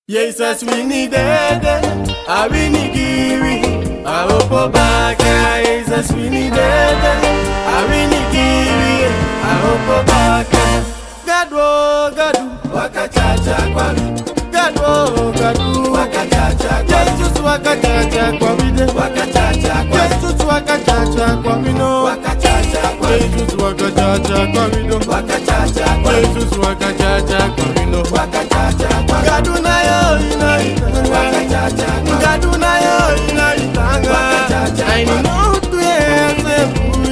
Yes, as we need it, I we need kiwi. I hope back, yes, as we need it, I we need kiwi. I hope back. Gadu, waka cha cha kwa mi. Gadu, waka cha cha kwa mi. Jesus waka cha cha kwa mi de. Waka cha cha kwa mi. Jesus waka cha cha kwa mi no. Waka cha cha kwa mi. Jesus waka cha cha kwa mi no. Waka cha cha kwa mi. Jesus waka cha cha kwa mi no. Waka cha cha kwa mi. Gadu na yo ina waka cha cha kwa mi. Gadu na yo ina waka cha cha kwa mi. I know to yes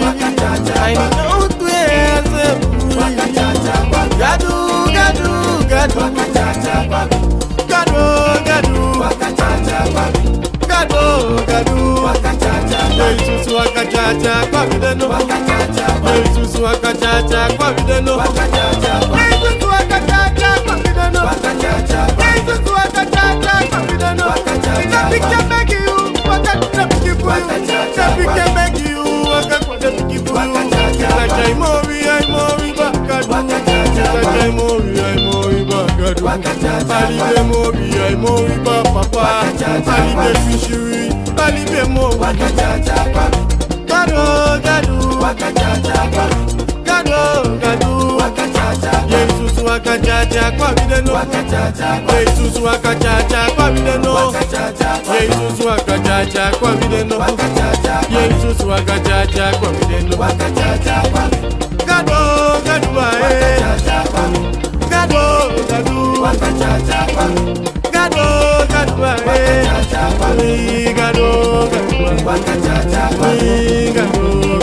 waka cha cha. I know to yes waka cha cha kwa mi. Gadu waka cha cha kwa mi. Gadu waka cha cha kwa mi. Gadu waka cha cha kwa mi. Jesus waka cha cha kwa mi de no. Waka cha cha kwa mi. Jesus waka cha cha kwa mi de no. Waka cha cha kwa mi. Jesus waka cha cha kwa mi de no. Waka cha cha kwa mi. Jesus waka cha cha kwa mi de no. Waka cha cha kwa mi. If I can make you, waka cha piki for you. If I can make you, waka cha piki for you. Like I mori bakadu. Waka cha cha kwa mi. Like I mori bakadu. Waka cha cha kwa mi. Alibe mori ba papa. Alibe fishiri, alibe mori. Waka cha cha kwa mi. Gadu, waka cha cha kwa mi. Gadu, waka cha cha kwa mi. Jesus waka cha cha kwa mi de no. Waka cha cha kwa mi. Jesus waka cha cha kwa mi de no. Waka cha cha kwa mi. Jesus waka cha cha kwa mi de no. Waka cha cha kwa mi. Jesus waka cha cha kwa mi de no. Waka cha cha kwa mi. Gadu Waka cha cha kwa mi. Gadu, Waka cha cha kwa mi. Gadu Waka cha cha kwa mi. Gadu, Waka cha cha kwa mi. Waka cha cha kwa mi.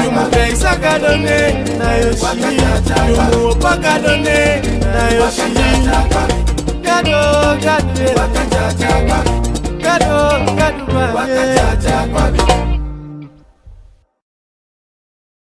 Yumu pesa kadone na yoshi. Yumu opa kadone na yoshi. Gadu, Waka cha cha kwa mi. Gadu, Waka cha cha kwa mi.